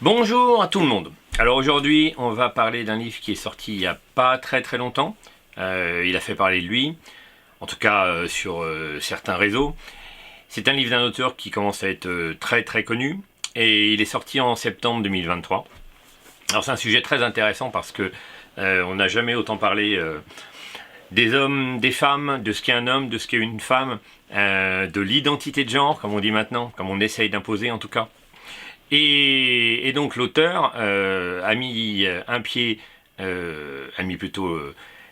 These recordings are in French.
Bonjour à tout le monde. Alors aujourd'hui, on va parler d'un livre qui est sorti il n'y a pas très longtemps. Il a fait parler de lui, en tout cas sur certains réseaux. C'est un livre d'un auteur qui commence à être très connu et il est sorti en septembre 2023. Alors c'est un sujet très intéressant parce que on n'a jamais autant parlé des hommes, des femmes, de ce qu'est un homme, de ce qu'est une femme, de l'identité de genre, comme on dit maintenant, comme on essaye d'imposer en tout cas. Et donc l'auteur a mis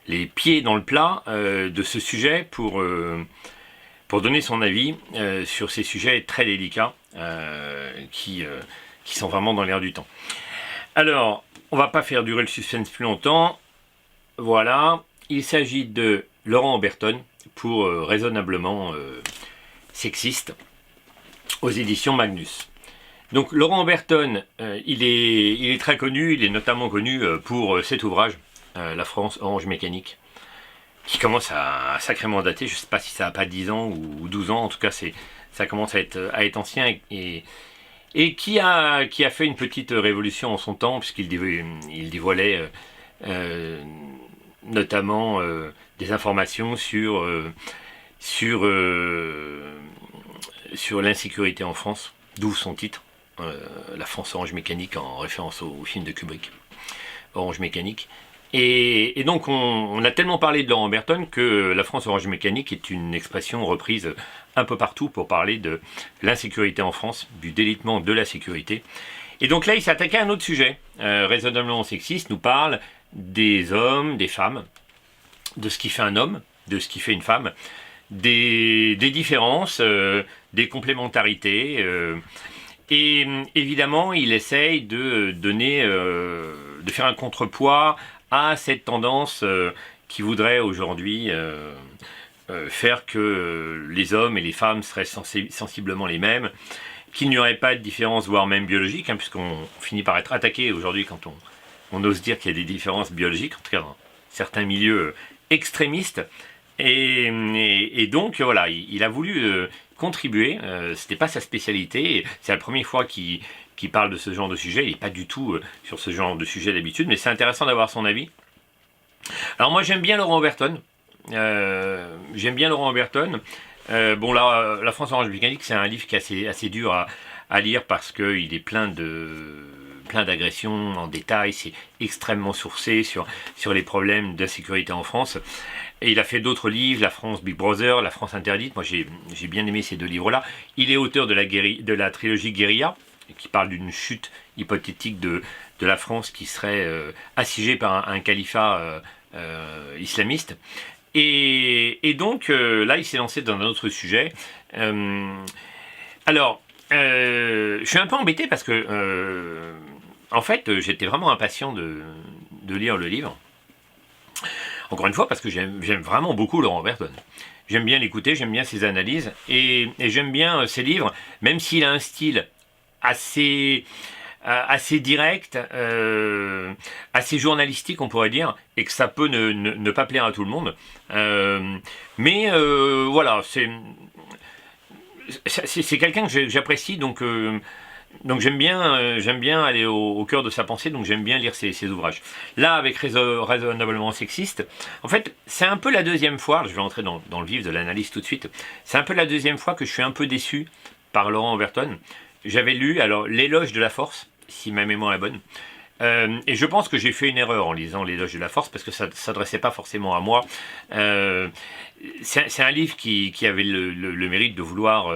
les pieds dans le plat de ce sujet pour donner son avis sur ces sujets très délicats qui sont vraiment dans l'air du temps. Alors, on va pas faire durer le suspense plus longtemps. Voilà, il s'agit de Laurent Oberton pour Raisonnablement sexiste aux éditions Magnus. Donc Laurent Oberton, il est très connu, il est notamment connu pour cet ouvrage, La France Orange Mécanique, qui commence à sacrément dater, je ne sais pas si ça n'a pas 10 ans ou 12 ans, en tout cas ça commence à être ancien et qui a fait une petite révolution en son temps, puisqu'il dévoilait notamment des informations sur l'insécurité en France, d'où son titre. La France Orange Mécanique en référence au film de Kubrick, Orange Mécanique. Et donc on a tellement parlé de Laurent Oberton que la France Orange Mécanique est une expression reprise un peu partout pour parler de l'insécurité en France, du délitement de la sécurité. Et donc là il s'est attaqué à un autre sujet. Raisonnablement sexiste nous parle des hommes, des femmes, de ce qui fait un homme, de ce qui fait une femme, des différences, des complémentarités. Et évidemment, il essaye de faire un contrepoids à cette tendance qui voudrait aujourd'hui faire que les hommes et les femmes seraient sensiblement les mêmes, qu'il n'y aurait pas de différence, voire même biologique, puisqu'on finit par être attaqué aujourd'hui quand on ose dire qu'il y a des différences biologiques, en tout cas dans certains milieux extrémistes. Et donc voilà, il a voulu contribuer, c'était pas sa spécialité, c'est la première fois qu'il parle de ce genre de sujet, il n'est pas du tout sur ce genre de sujet d'habitude, mais c'est intéressant d'avoir son avis. Alors moi j'aime bien Laurent Oberton, bon là, La France Orange Mécanique, c'est un livre qui est assez dur à lire parce qu'il est plein d'agressions en détail, c'est extrêmement sourcé sur les problèmes d'insécurité en France. Et il a fait d'autres livres, La France Big Brother, La France Interdite. Moi j'ai bien aimé ces deux livres-là. Il est auteur de la trilogie Guérilla, qui parle d'une chute hypothétique de la France qui serait assiégée par un califat islamiste. Et donc là il s'est lancé dans un autre sujet. Alors, je suis un peu embêté parce que en fait j'étais vraiment impatient de lire le livre. Encore une fois, parce que j'aime vraiment beaucoup Laurent Oberton. J'aime bien l'écouter, j'aime bien ses analyses, et j'aime bien ses livres, même s'il a un style assez direct, assez journalistique, on pourrait dire, et que ça peut ne pas plaire à tout le monde. Mais voilà, c'est quelqu'un que j'apprécie, donc j'aime bien aller au cœur de sa pensée, donc j'aime bien lire ses ouvrages. Là, avec Raisonnablement sexiste, en fait, c'est un peu la deuxième fois, je vais entrer dans le vif de l'analyse tout de suite, c'est un peu la deuxième fois que je suis un peu déçu par Laurent Oberton. J'avais lu alors L'éloge de la force, si ma mémoire est bonne, et je pense que j'ai fait une erreur en lisant L'éloge de la force, parce que ça ne s'adressait pas forcément à moi. C'est un livre qui avait le mérite de vouloir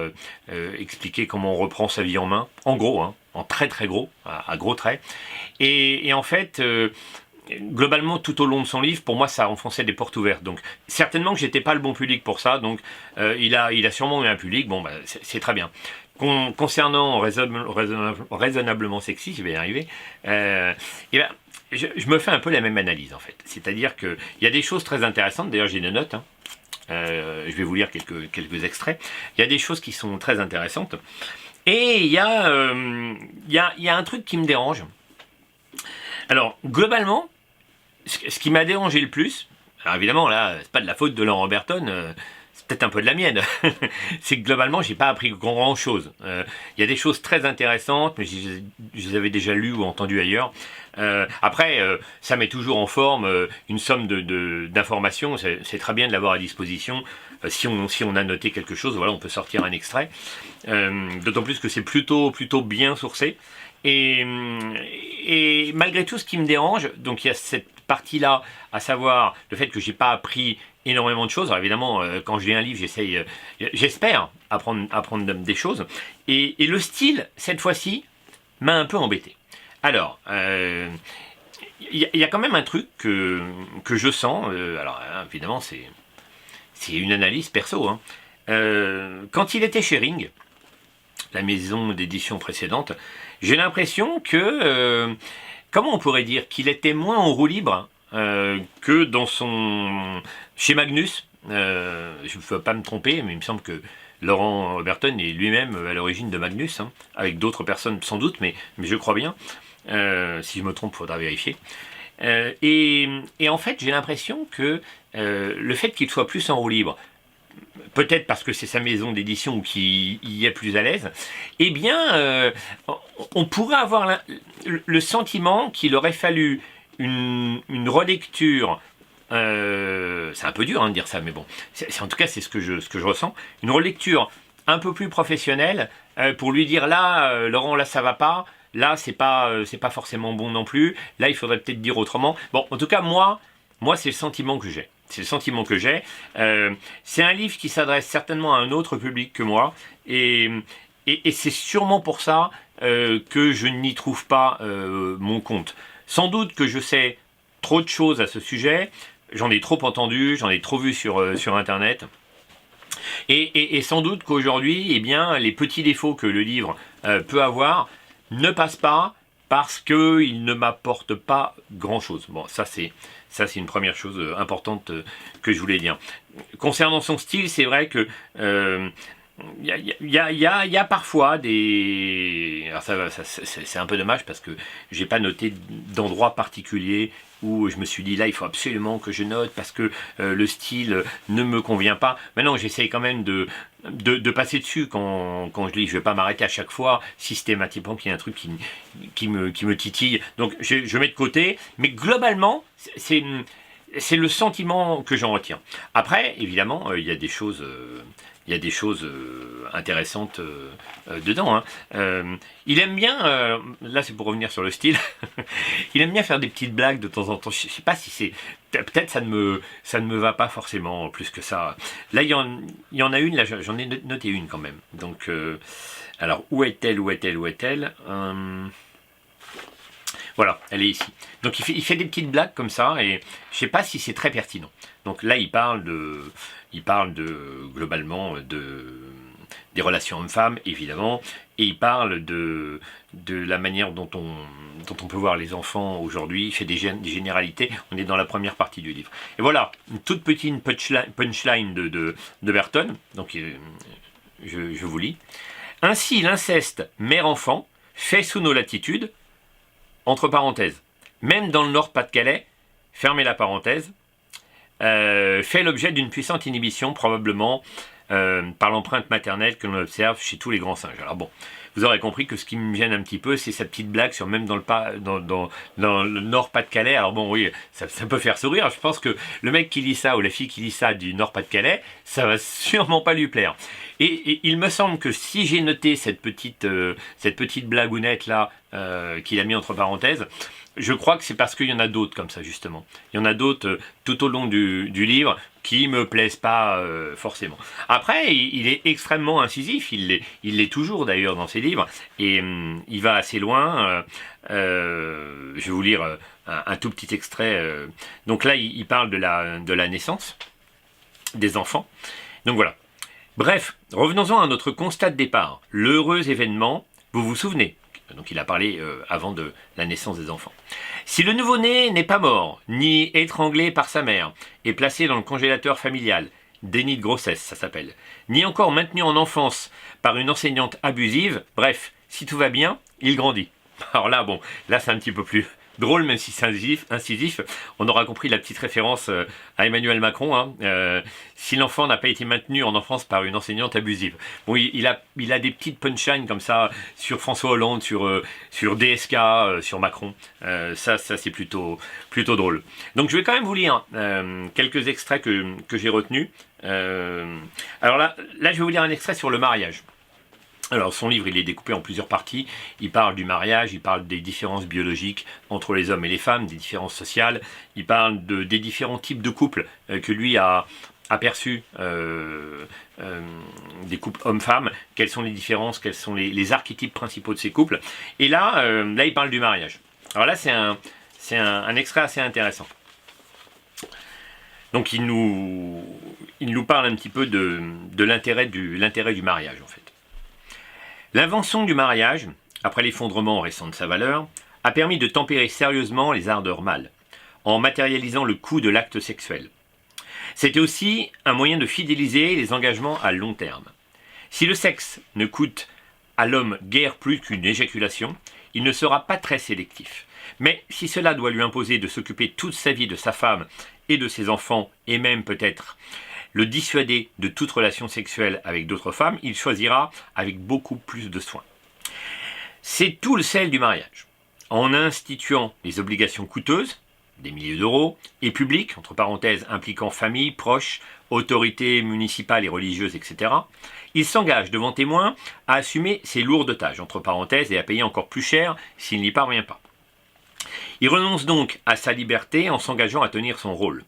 expliquer comment on reprend sa vie en main, en gros, en très gros, à gros traits. Et en fait, globalement, tout au long de son livre, pour moi, ça enfonçait des portes ouvertes. Donc, certainement que j'étais pas le bon public pour ça. Donc, il a sûrement eu un public. Bon, c'est très bien. Concernant Raisonnablement sexy, je vais y arriver. Je me fais un peu la même analyse en fait. C'est-à-dire qu'il y a des choses très intéressantes. D'ailleurs, j'ai des notes. Je vais vous lire quelques extraits. Il y a des choses qui sont très intéressantes. Et il y a un truc qui me dérange. Alors, globalement, ce qui m'a dérangé le plus, alors évidemment, là, c'est pas de la faute de Laurent Oberton, c'est peut-être un peu de la mienne, c'est que globalement, j'ai pas appris grand-chose. Il y a des choses très intéressantes, mais je les avais déjà lues ou entendues ailleurs. Après, ça met toujours en forme une somme d'informations. C'est très bien de l'avoir à disposition. Si on a noté quelque chose, voilà, on peut sortir un extrait. D'autant plus que c'est plutôt bien sourcé. Et malgré tout, ce qui me dérange, donc il y a cette partie-là, à savoir le fait que j'ai pas appris énormément de choses. Alors évidemment, quand je lis un livre, j'espère apprendre des choses. Et le style, cette fois-ci, m'a un peu embêté. Alors, il y a quand même un truc que je sens. Alors évidemment, c'est une analyse perso. Hein. Quand il était chez Ring, la maison d'édition précédente, j'ai l'impression que, comment on pourrait dire, qu'il était moins en roue libre que chez Magnus. Je ne veux pas me tromper, mais il me semble que Laurent Oberton est lui-même à l'origine de Magnus, hein, avec d'autres personnes sans doute, mais je crois bien. Si je me trompe, il faudra vérifier. Et en fait, j'ai l'impression que le fait qu'il soit plus en roue libre, peut-être parce que c'est sa maison d'édition qui y est plus à l'aise, eh bien, on pourrait avoir le sentiment qu'il aurait fallu une relecture. C'est un peu dur de dire ça, mais bon, en tout cas, c'est ce que je ressens. Une relecture un peu plus professionnelle pour lui dire là, Laurent, là, ça va pas. Là, c'est pas forcément bon non plus. Là, il faudrait peut-être dire autrement. Bon, en tout cas, moi, c'est le sentiment que j'ai. C'est le sentiment que j'ai. C'est un livre qui s'adresse certainement à un autre public que moi. Et c'est sûrement pour ça que je n'y trouve pas mon compte. Sans doute que je sais trop de choses à ce sujet. J'en ai trop entendu, j'en ai trop vu sur Internet. Et sans doute qu'aujourd'hui, eh bien, les petits défauts que le livre peut avoir ne passent pas parce qu'il ne m'apporte pas grand-chose. Bon, ça c'est une première chose importante que je voulais dire. Concernant son style, c'est vrai que y a parfois des... Alors c'est un peu dommage parce que j'ai pas noté d'endroit particulier où je me suis dit là il faut absolument que je note parce que le style ne me convient pas. Maintenant j'essaye quand même de passer dessus quand je lis. Je vais pas m'arrêter à chaque fois systématiquement qu'il y a un truc qui me titille. Donc je mets de côté, mais globalement c'est le sentiment que j'en retiens. Après évidemment il y a des choses intéressantes dedans. Hein. Il aime bien, là c'est pour revenir sur le style, il aime bien faire des petites blagues de temps en temps. Je sais pas si c'est... Peut-être ça ne me va pas forcément plus que ça. Là il y en a une, là j'en ai noté une quand même. Donc, alors où est-elle Voilà, elle est ici. Donc il fait des petites blagues comme ça, et je sais pas si c'est très pertinent. Donc là, il parle globalement des relations hommes-femmes, évidemment, et il parle de la manière dont on peut voir les enfants aujourd'hui. Il fait des généralités. On est dans la première partie du livre. Et voilà, une toute petite punchline de Berton. Donc je vous lis. Ainsi, l'inceste mère-enfant fait sous nos latitudes, entre parenthèses, même dans le Nord-Pas-de-Calais, fermez la parenthèse, fait l'objet d'une puissante inhibition, probablement par l'empreinte maternelle que l'on observe chez tous les grands singes. Alors bon, vous aurez compris que ce qui me gêne un petit peu, c'est sa petite blague sur même dans le Nord-Pas-de-Calais. Alors bon, oui, ça peut faire sourire. Je pense que le mec qui lit ça, ou la fille qui lit ça du Nord-Pas-de-Calais, ça va sûrement pas lui plaire. Et il me semble que si j'ai noté cette petite blagounette là qu'il a mis entre parenthèses, je crois que c'est parce qu'il y en a d'autres comme ça, justement. Il y en a d'autres tout au long du livre qui me plaisent pas forcément. Après, il est extrêmement incisif, il l'est toujours d'ailleurs dans ses livres, et il va assez loin. Je vais vous lire un tout petit extrait. Donc là, il parle de la naissance des enfants. Donc voilà. Bref, revenons-en à notre constat de départ. L'heureux événement, vous vous souvenez? Donc il a parlé avant de la naissance des enfants. Si le nouveau-né n'est pas mort, ni étranglé par sa mère, et placé dans le congélateur familial, déni de grossesse ça s'appelle, ni encore maintenu en enfance par une enseignante abusive, bref, si tout va bien, il grandit. Alors là, bon, là c'est un petit peu plus drôle, même si c'est incisif, on aura compris la petite référence à Emmanuel Macron. Hein. Si l'enfant n'a pas été maintenu en enfance par une enseignante abusive. Bon, il a des petites punchlines comme ça sur François Hollande, sur DSK, sur Macron. Ça c'est plutôt drôle. Donc je vais quand même vous lire quelques extraits que j'ai retenus. Alors là, je vais vous lire un extrait sur le mariage. Alors son livre, il est découpé en plusieurs parties. Il parle du mariage, il parle des différences biologiques entre les hommes et les femmes, des différences sociales. Il parle des différents types de couples que lui a aperçus, des couples hommes-femmes. Quelles sont les différences, quels sont les archétypes principaux de ces couples. Et là, il parle du mariage. Alors là, c'est un extrait assez intéressant. Donc il nous parle un petit peu de l'intérêt du mariage, en fait. L'invention du mariage, après l'effondrement récent de sa valeur, a permis de tempérer sérieusement les ardeurs mâles, en matérialisant le coût de l'acte sexuel. C'était aussi un moyen de fidéliser les engagements à long terme. Si le sexe ne coûte à l'homme guère plus qu'une éjaculation, il ne sera pas très sélectif. Mais si cela doit lui imposer de s'occuper toute sa vie de sa femme et de ses enfants, et même peut-être le dissuader de toute relation sexuelle avec d'autres femmes, il choisira avec beaucoup plus de soin. C'est tout le sel du mariage. En instituant les obligations coûteuses, des milliers d'euros, et publiques, entre parenthèses impliquant famille, proches, autorités municipales et religieuses, etc., il s'engage devant témoins à assumer ses lourdes tâches, entre parenthèses, et à payer encore plus cher s'il n'y parvient pas. Il renonce donc à sa liberté en s'engageant à tenir son rôle.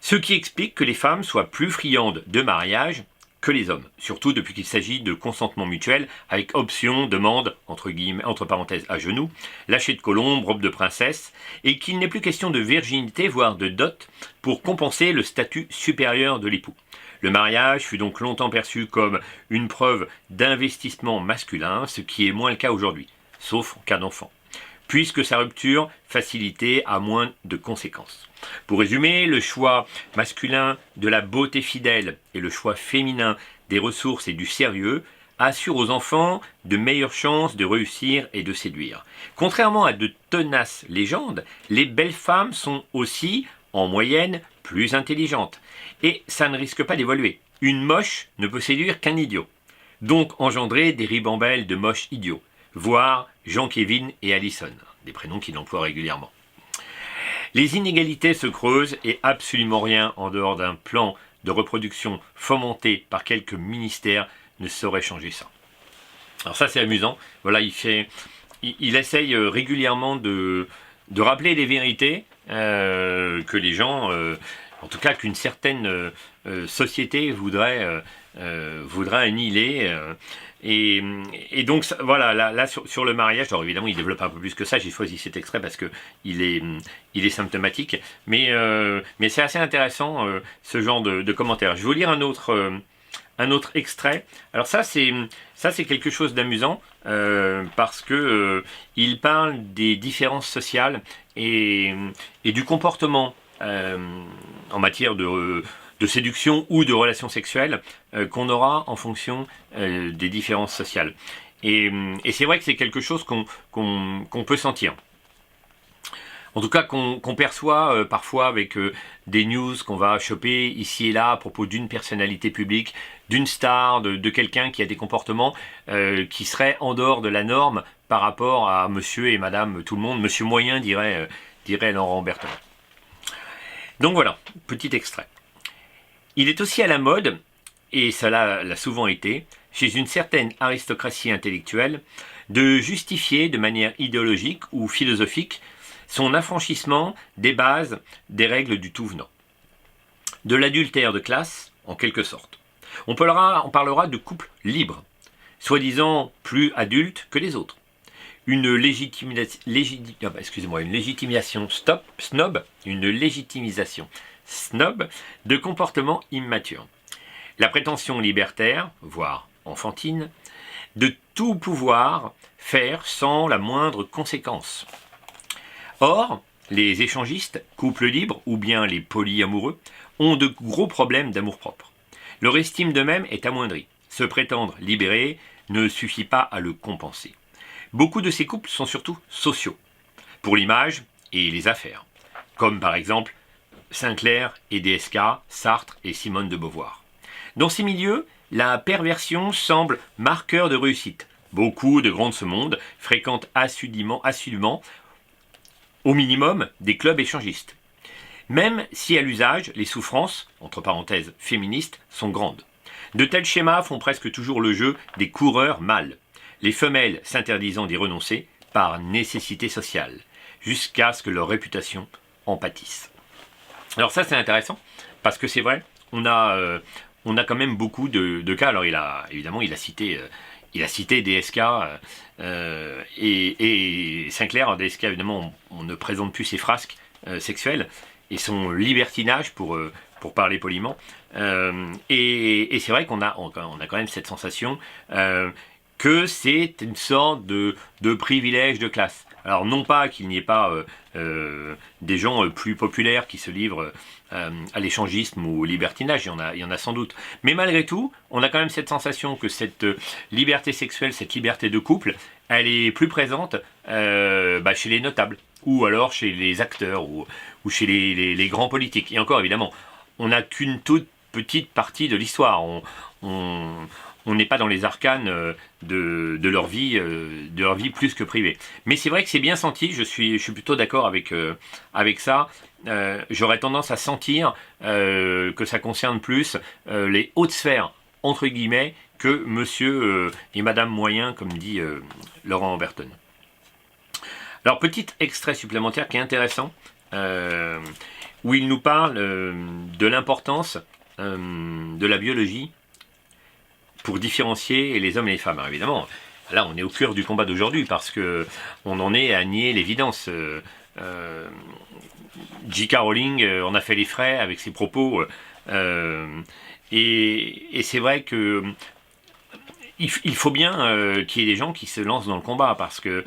Ce qui explique que les femmes soient plus friandes de mariage que les hommes, surtout depuis qu'il s'agit de consentement mutuel avec option, demande, entre parenthèses à genoux, lâcher de colombe, robe de princesse, et qu'il n'est plus question de virginité, voire de dot, pour compenser le statut supérieur de l'époux. Le mariage fut donc longtemps perçu comme une preuve d'investissement masculin, ce qui est moins le cas aujourd'hui, sauf en cas d'enfant, puisque sa rupture facilitée a moins de conséquences. Pour résumer, le choix masculin de la beauté fidèle et le choix féminin des ressources et du sérieux assurent aux enfants de meilleures chances de réussir et de séduire. Contrairement à de tenaces légendes, les belles femmes sont aussi, en moyenne, plus intelligentes. Et ça ne risque pas d'évoluer. Une moche ne peut séduire qu'un idiot. Donc engendrer des ribambelles de moches idiots, voire Jean-Kévin et Alison, des prénoms qu'il emploie régulièrement. Les inégalités se creusent et absolument rien en dehors d'un plan de reproduction fomenté par quelques ministères ne saurait changer ça. Alors ça c'est amusant, voilà, il essaye régulièrement de rappeler des vérités que les gens, en tout cas qu'une certaine société voudrait annihiler. Et donc voilà, là sur le mariage, alors évidemment il développe un peu plus que ça, j'ai choisi cet extrait parce que il est symptomatique, mais c'est assez intéressant ce genre de commentaires. Je vais vous lire un autre extrait. Alors ça c'est quelque chose d'amusant parce que il parle des différences sociales et du comportement en matière de séduction ou de relations sexuelles qu'on aura en fonction des différences sociales. Et c'est vrai que c'est quelque chose qu'on peut sentir. En tout cas, qu'on perçoit parfois avec des news qu'on va choper ici et là à propos d'une personnalité publique, d'une star, de quelqu'un qui a des comportements qui seraient en dehors de la norme par rapport à monsieur et madame tout le monde, monsieur moyen dirait Laurent Berton. Donc voilà, petit extrait. Il est aussi à la mode, et cela l'a souvent été, chez une certaine aristocratie intellectuelle, de justifier de manière idéologique ou philosophique son affranchissement des bases des règles du tout venant. De l'adultère de classe, en quelque sorte. On parlera de couple libre, soi-disant plus adulte que les autres. Une légitimisation snob de comportements immatures. La prétention libertaire, voire enfantine, de tout pouvoir faire sans la moindre conséquence. Or, les échangistes, couples libres ou bien les polyamoureux ont de gros problèmes d'amour-propre. Leur estime d'eux-mêmes est amoindrie. Se prétendre libéré ne suffit pas à le compenser. Beaucoup de ces couples sont surtout sociaux. pour l'image et les affaires, comme par exemple Sinclair et DSK, Sartre et Simone de Beauvoir. Dans ces milieux, la perversion semble marqueur de réussite. Beaucoup de grands de ce monde fréquentent assidûment, au minimum, des clubs échangistes. Même si à l'usage, les souffrances, entre parenthèses féministes, sont grandes. De tels schémas font presque toujours le jeu des coureurs mâles, les femelles s'interdisant d'y renoncer par nécessité sociale, jusqu'à ce que leur réputation en pâtisse. Alors ça c'est intéressant, parce que c'est vrai, on a quand même beaucoup de cas. Alors il a cité DSK et Sinclair. DSK, évidemment, on ne présente plus ses frasques sexuelles et son libertinage, pour parler poliment. Et c'est vrai qu'on a quand même cette sensation que c'est une sorte de privilège de classe. Alors non pas qu'il n'y ait pas des gens plus populaires qui se livrent à l'échangisme ou au libertinage, il y en a sans doute. Mais malgré tout, on a quand même cette sensation que cette liberté sexuelle, cette liberté de couple, elle est plus présente chez les notables, ou alors chez les acteurs, ou chez les grands politiques. Et encore, évidemment, on n'a qu'une toute petite partie de l'histoire. On n'est pas dans les arcanes de leur vie plus que privée. Mais c'est vrai que c'est bien senti, je suis plutôt d'accord avec ça. J'aurais tendance à sentir que ça concerne plus les hautes sphères, entre guillemets, que monsieur et madame moyen, comme dit Laurent Oberton. Alors, petit extrait supplémentaire qui est intéressant, où il nous parle de l'importance de la biologie pour différencier les hommes et les femmes. Alors évidemment, là on est au cœur du combat d'aujourd'hui, parce que on en est à nier l'évidence. J.K. Rowling en a fait les frais avec ses propos, et c'est vrai que il faut bien qu'il y ait des gens qui se lancent dans le combat, parce que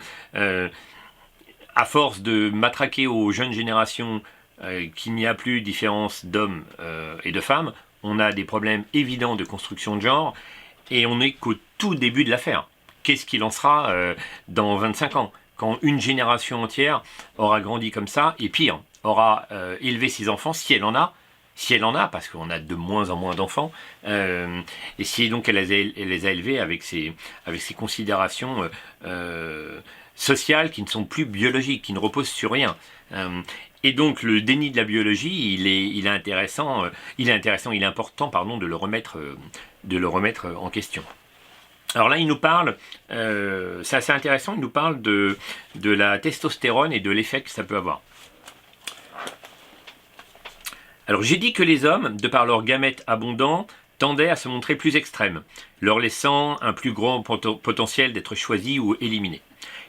à force de matraquer aux jeunes générations qu'il n'y a plus de différence d'hommes et de femmes, on a des problèmes évidents de construction de genre, et on n'est qu'au tout début de l'affaire. Qu'est-ce qu'il en sera dans 25 ans, quand une génération entière aura grandi comme ça, et pire, aura élevé ses enfants, si elle en a, parce qu'on a de moins en moins d'enfants, et si donc elle les a élevés avec ces considérations sociales qui ne sont plus biologiques, qui ne reposent sur rien. Et donc le déni de la biologie, il est important, de le remettre en question. Alors là, il nous parle, c'est assez intéressant, il nous parle de la testostérone et de l'effet que ça peut avoir. Alors j'ai dit que les hommes, de par leurs gamètes abondants, tendaient à se montrer plus extrêmes, leur laissant un plus grand potentiel d'être choisis ou éliminés.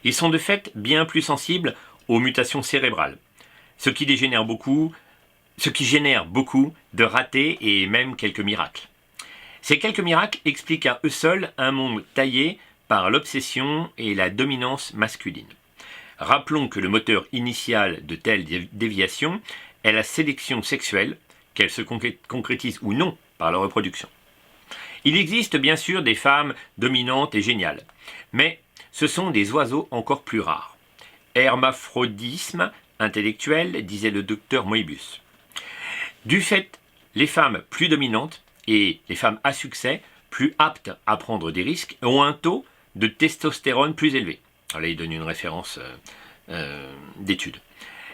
Ils sont de fait bien plus sensibles aux mutations cérébrales, ce qui génère beaucoup de ratés et même quelques miracles. Ces quelques miracles expliquent à eux seuls un monde taillé par l'obsession et la dominance masculine. Rappelons que le moteur initial de telles déviations est la sélection sexuelle, qu'elle se concrétise ou non par la reproduction. Il existe bien sûr des femmes dominantes et géniales, mais ce sont des oiseaux encore plus rares. Hermaphrodisme intellectuel, disait le docteur Moebius. Du fait, les femmes plus dominantes et les femmes à succès, plus aptes à prendre des risques, ont un taux de testostérone plus élevé. Alors là, il donne une référence d'étude.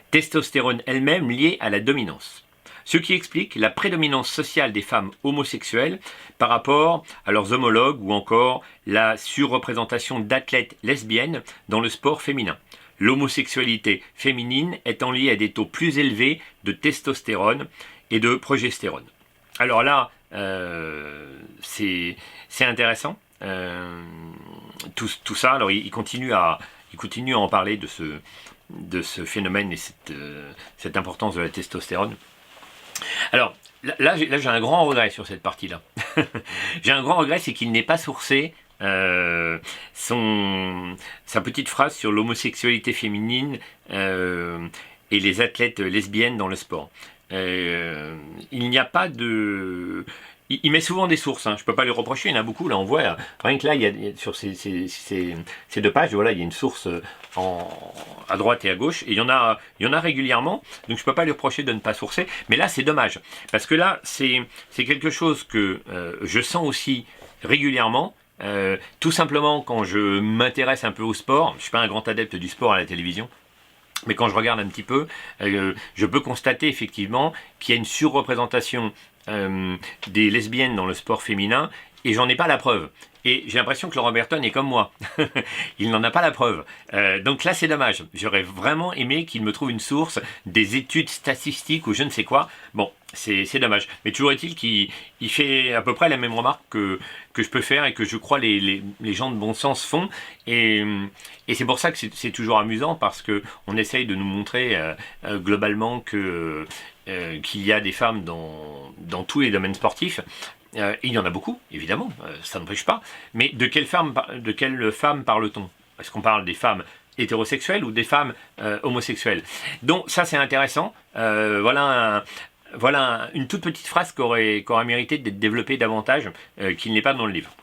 Testostérone elle-même liée à la dominance. Ce qui explique la prédominance sociale des femmes homosexuelles par rapport à leurs homologues, ou encore la surreprésentation d'athlètes lesbiennes dans le sport féminin. L'homosexualité féminine étant liée à des taux plus élevés de testostérone et de progestérone. Alors là, c'est intéressant. Tout ça, alors il continue à en parler de ce phénomène et cette importance de la testostérone. Alors là j'ai un grand regret sur cette partie-là. J'ai un grand regret, c'est qu'il n'ait pas sourcé sa petite phrase sur l'homosexualité féminine et les athlètes lesbiennes dans le sport. il n'y a pas de... Il met souvent des sources, hein. Je ne peux pas lui reprocher, il y en a beaucoup, là on voit, rien que là, sur ces 2 pages, voilà, il y a une source à droite et à gauche, et il y en a régulièrement, donc je ne peux pas lui reprocher de ne pas sourcer, mais là c'est dommage, parce que là c'est quelque chose que je sens aussi régulièrement, tout simplement quand je m'intéresse un peu au sport. Je ne suis pas un grand adepte du sport à la télévision, mais quand je regarde un petit peu, je peux constater effectivement qu'il y a une surreprésentation des lesbiennes dans le sport féminin, et j'en ai pas la preuve. Et j'ai l'impression que Laurent Berton est comme moi. Il n'en a pas la preuve. Donc là, c'est dommage. J'aurais vraiment aimé qu'il me trouve une source, des études statistiques ou je ne sais quoi. Bon, c'est dommage. Mais toujours est-il qu'il fait à peu près la même remarque que je peux faire et que je crois les gens de bon sens font. Et c'est pour ça que c'est toujours amusant, parce qu'on essaye de nous montrer globalement qu'il y a des femmes dans tous les domaines sportifs. Il y en a beaucoup, évidemment, ça n'empêche pas. Mais de quelle femme parle-t-on? Est-ce qu'on parle des femmes hétérosexuelles ou des femmes homosexuelles? Donc ça, c'est intéressant. Voilà une toute petite phrase qui aurait mérité d'être développée davantage, qu'il n'est pas dans le livre.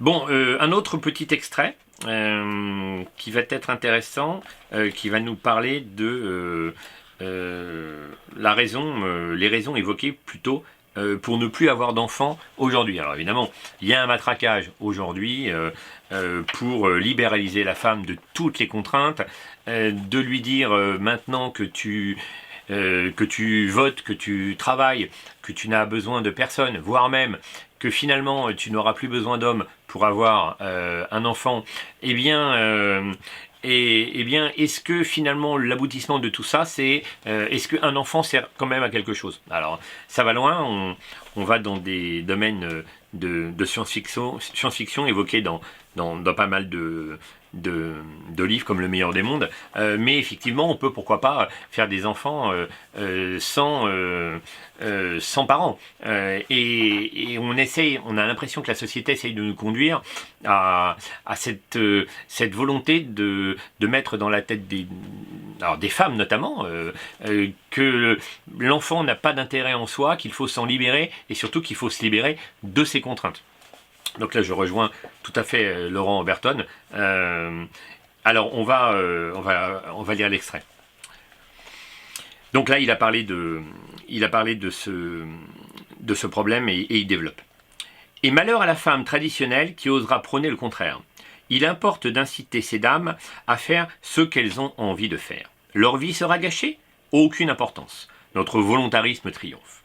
Bon, un autre petit extrait qui va être intéressant, qui va nous parler de les raisons évoquées plus tôt pour ne plus avoir d'enfants aujourd'hui. Alors évidemment, il y a un matraquage aujourd'hui pour libéraliser la femme de toutes les contraintes, de lui dire maintenant que tu votes, que tu travailles, que tu n'as besoin de personne, voire même que finalement tu n'auras plus besoin d'hommes pour avoir un enfant. Eh bien, est-ce que finalement l'aboutissement de tout ça, c'est est-ce qu'un enfant sert quand même à quelque chose? Alors, ça va loin, on va dans des domaines de science-fiction évoqués dans pas mal de livres comme Le Meilleur des Mondes, mais effectivement on peut pourquoi pas faire des enfants sans parents, et on a l'impression que la société essaye de nous conduire à cette volonté de mettre dans la tête des femmes notamment que l'enfant n'a pas d'intérêt en soi, qu'il faut s'en libérer, et surtout qu'il faut se libérer de ses contraintes. Donc là, je rejoins tout à fait Laurent Berton. Alors, on va lire l'extrait. Donc là, il a parlé de ce problème et il développe. Et malheur à la femme traditionnelle qui osera prôner le contraire. Il importe d'inciter ces dames à faire ce qu'elles ont envie de faire. Leur vie sera gâchée? Aucune importance. Notre volontarisme triomphe.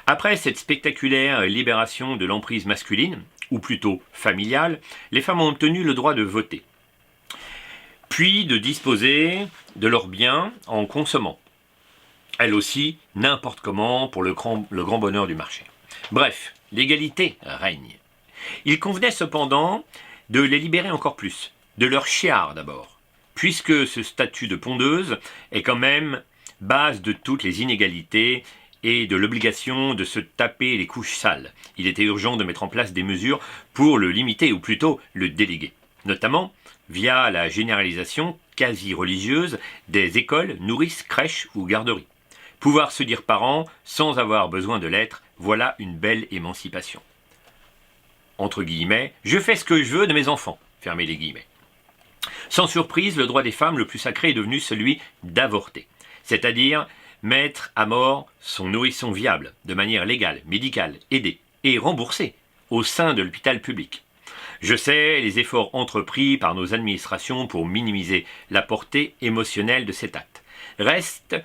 Après cette spectaculaire libération de l'emprise masculine, ou plutôt familiale, les femmes ont obtenu le droit de voter, puis de disposer de leurs biens en consommant, elles aussi n'importe comment pour le grand bonheur du marché. Bref, l'égalité règne. Il convenait cependant de les libérer encore plus, de leur chiard d'abord, puisque ce statut de pondeuse est quand même base de toutes les inégalités et de l'obligation de se taper les couches sales. Il était urgent de mettre en place des mesures pour le limiter, ou plutôt le déléguer, notamment via la généralisation quasi-religieuse des écoles, nourrices, crèches ou garderies. Pouvoir se dire parent sans avoir besoin de l'être, voilà une belle émancipation. Entre guillemets, je fais ce que je veux de mes enfants, fermez les guillemets. Sans surprise, le droit des femmes le plus sacré est devenu celui d'avorter, c'est-à-dire mettre à mort son nourrisson viable, de manière légale, médicale, aidée et remboursée au sein de l'hôpital public. Je sais les efforts entrepris par nos administrations pour minimiser la portée émotionnelle de cet acte. Reste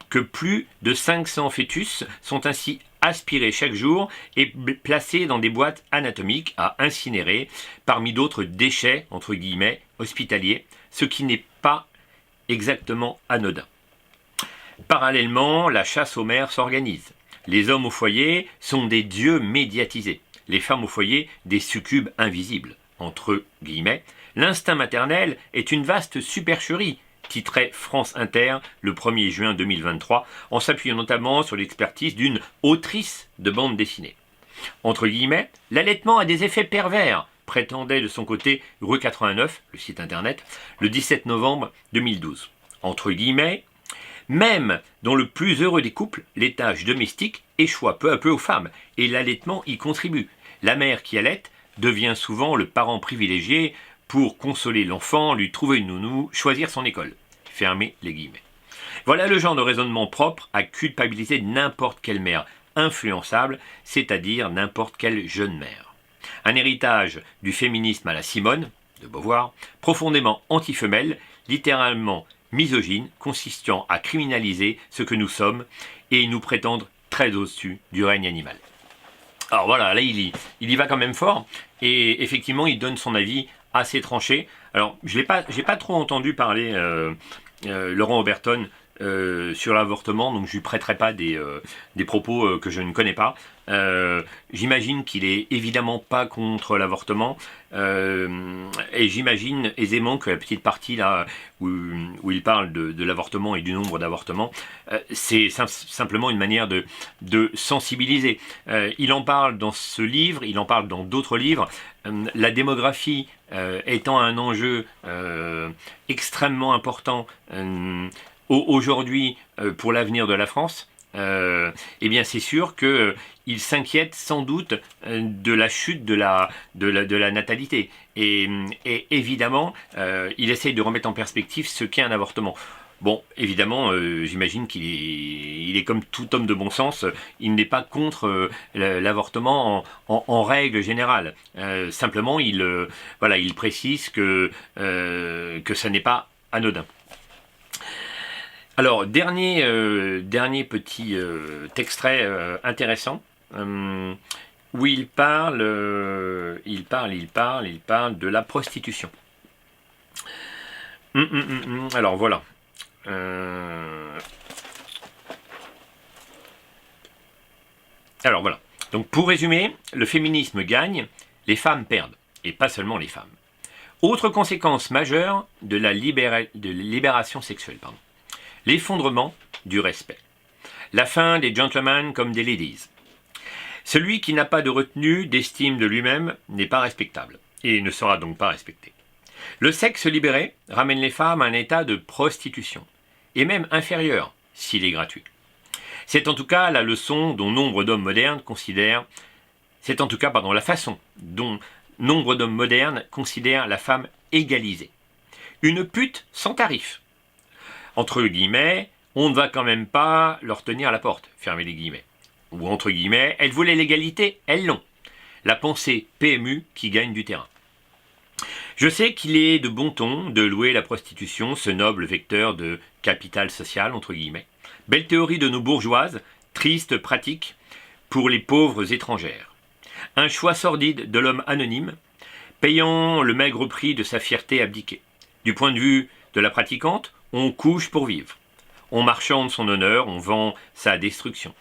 que plus de 500 fœtus sont ainsi aspirés chaque jour et placés dans des boîtes anatomiques à incinérer, parmi d'autres déchets, entre guillemets, hospitaliers, ce qui n'est pas exactement anodin. Parallèlement, la chasse aux mères s'organise. Les hommes au foyer sont des dieux médiatisés, les femmes au foyer des succubes invisibles. Entre guillemets, l'instinct maternel est une vaste supercherie, titrait France Inter le 1er juin 2023, en s'appuyant notamment sur l'expertise d'une autrice de bande dessinée. Entre guillemets, l'allaitement a des effets pervers, prétendait de son côté Rue 89, le site internet, le 17 novembre 2012. Entre guillemets, Même dans le plus heureux des couples, les tâches domestiques échoient peu à peu aux femmes, et l'allaitement y contribue. La mère qui allaite devient souvent le parent privilégié pour consoler l'enfant, lui trouver une nounou, choisir son école. Fermez les guillemets. Voilà le genre de raisonnement propre à culpabiliser n'importe quelle mère influençable, c'est-à-dire n'importe quelle jeune mère. Un héritage du féminisme à la Simone, de Beauvoir, profondément anti-femelle, littéralement misogyne, consistant à criminaliser ce que nous sommes et nous prétendre très au-dessus du règne animal. Alors voilà, là il y va quand même fort, et effectivement il donne son avis assez tranché. Alors j'ai pas trop entendu parler Laurent Oberton sur l'avortement, donc je lui prêterai pas des propos que je ne connais pas. J'imagine qu'il est évidemment pas contre l'avortement, et j'imagine aisément que la petite partie là où il parle de l'avortement et du nombre d'avortements, c'est simplement une manière de sensibiliser. Il en parle dans ce livre, il en parle dans d'autres livres. La démographie étant un enjeu extrêmement important aujourd'hui pour l'avenir de la France, eh bien c'est sûr qu'il s'inquiète sans doute de la chute de la natalité. Et évidemment, il essaye de remettre en perspective ce qu'est un avortement. Bon, évidemment, j'imagine qu'il est comme tout homme de bon sens, il n'est pas contre l'avortement en règle générale. Simplement, il précise que ça n'est pas anodin. Alors, dernier petit extrait intéressant, où il parle de la prostitution. Alors voilà. Alors voilà. Donc pour résumer, le féminisme gagne, les femmes perdent, et pas seulement les femmes. Autre conséquence majeure de la libération sexuelle, l'effondrement du respect. La fin des gentlemen comme des ladies. Celui qui n'a pas de retenue, d'estime de lui-même, n'est pas respectable, et ne sera donc pas respecté. Le sexe libéré ramène les femmes à un état de prostitution, et même inférieur, s'il est gratuit. C'est en tout cas la leçon dont nombre d'hommes modernes considèrent... C'est en tout cas, la façon dont nombre d'hommes modernes considèrent la femme égalisée. Une pute sans tarif. Entre guillemets, on ne va quand même pas leur tenir la porte, fermez les guillemets. Ou entre guillemets, elles voulaient l'égalité, elles l'ont. La pensée PMU qui gagne du terrain. Je sais qu'il est de bon ton de louer la prostitution, ce noble vecteur de capital social, entre guillemets. Belle théorie de nos bourgeoises, triste pratique pour les pauvres étrangères. Un choix sordide de l'homme anonyme, payant le maigre prix de sa fierté abdiquée. Du point de vue de la pratiquante, on couche pour vivre. On marchande son honneur, on vend sa destruction.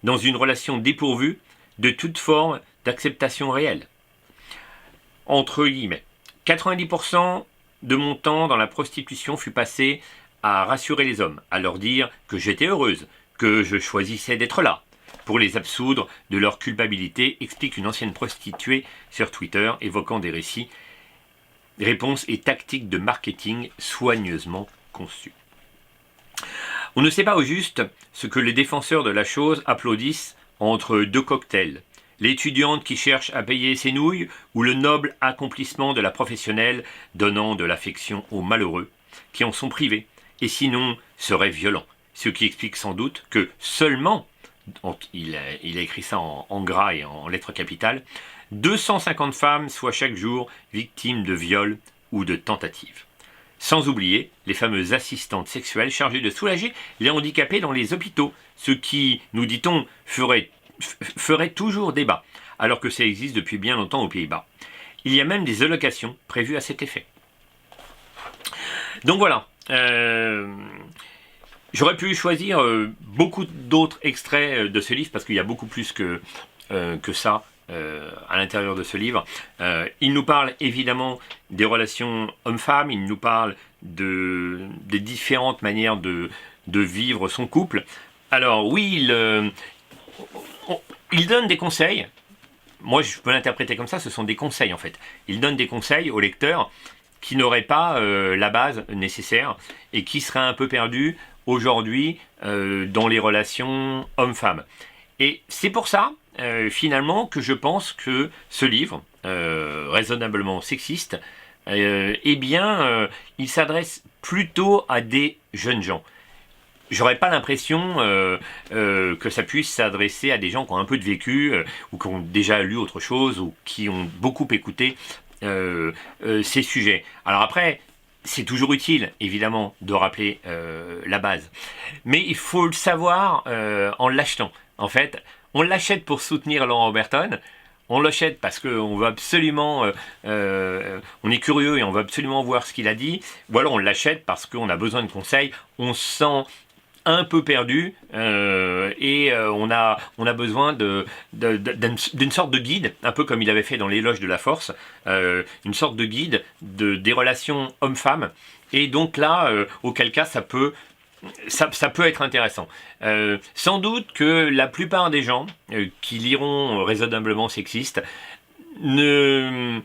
Dans une relation dépourvue de toute forme d'acceptation réelle. Entre guillemets. 90% de mon temps dans la prostitution fut passé à rassurer les hommes, à leur dire que j'étais heureuse, que je choisissais d'être là, pour les absoudre de leur culpabilité, explique une ancienne prostituée sur Twitter, évoquant des récits, réponses et tactiques de marketing soigneusement conçues. On ne sait pas au juste ce que les défenseurs de la chose applaudissent entre deux cocktails. L'étudiante qui cherche à payer ses nouilles ou le noble accomplissement de la professionnelle donnant de l'affection aux malheureux qui en sont privés et sinon seraient violents. Ce qui explique sans doute que seulement, il a écrit ça en gras et en lettres capitales, 250 femmes soient chaque jour victimes de viols ou de tentatives. Sans oublier les fameuses assistantes sexuelles chargées de soulager les handicapés dans les hôpitaux, ce qui, nous dit-on, ferait toujours débat, alors que ça existe depuis bien longtemps aux Pays-Bas. Il y a même des allocations prévues à cet effet. Donc voilà, j'aurais pu choisir beaucoup d'autres extraits de ce livre, parce qu'il y a beaucoup plus que ça à l'intérieur de ce livre. Il nous parle évidemment des relations hommes-femmes, il nous parle des différentes manières de vivre son couple. Alors oui, il donne des conseils. Moi, je peux l'interpréter comme ça, ce sont des conseils en fait. Il donne des conseils aux lecteurs qui n'auraient pas la base nécessaire et qui seraient un peu perdus aujourd'hui dans les relations hommes-femmes. Et c'est pour ça, finalement, que je pense que ce livre, raisonnablement sexiste, eh bien, il s'adresse plutôt à des jeunes gens. J'aurais pas l'impression que ça puisse s'adresser à des gens qui ont un peu de vécu, ou qui ont déjà lu autre chose, ou qui ont beaucoup écouté ces sujets. Alors après, c'est toujours utile, évidemment, de rappeler la base. Mais il faut le savoir en l'achetant. En fait, on l'achète pour soutenir Laurent Oberton. On l'achète parce qu'on veut absolument, on est curieux et on veut absolument voir ce qu'il a dit. Ou alors on l'achète parce qu'on a besoin de conseils. On se sent un peu perdu et on a besoin d'une sorte de guide, un peu comme il avait fait dans l'éloge de la force, une sorte de guide des relations hommes-femmes. Et donc là, auquel cas ça peut être intéressant. Sans doute que la plupart des gens qui liront Raisonnablement sexiste ne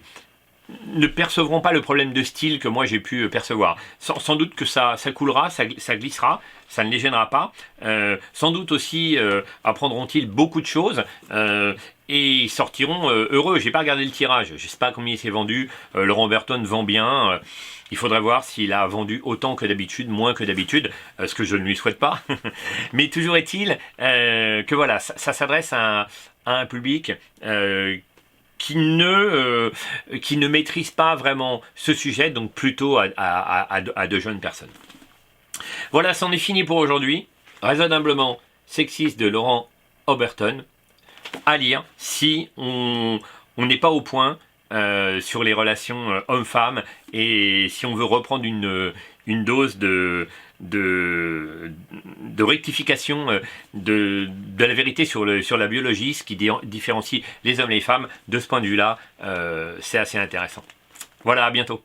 percevront pas le problème de style que moi j'ai pu percevoir. Sans doute que ça coulera, ça glissera, ça ne les gênera pas. Sans doute aussi apprendront-ils beaucoup de choses et ils sortiront heureux. J'ai pas regardé le tirage, je sais pas combien il s'est vendu. Laurent Oberton vend bien. Il faudrait voir s'il a vendu autant que d'habitude, moins que d'habitude, ce que je ne lui souhaite pas. Mais toujours est-il que voilà, ça s'adresse à un public qui ne maîtrise pas vraiment ce sujet, donc plutôt à de jeunes personnes. Voilà, c'en est fini pour aujourd'hui. Raisonnablement sexiste de Laurent Oberton, à lire si on n'est pas au point sur les relations hommes-femmes et si on veut reprendre une dose de rectification de la vérité sur la biologie, ce qui différencie les hommes et les femmes. De ce point de vue-là, c'est assez intéressant. Voilà, à bientôt.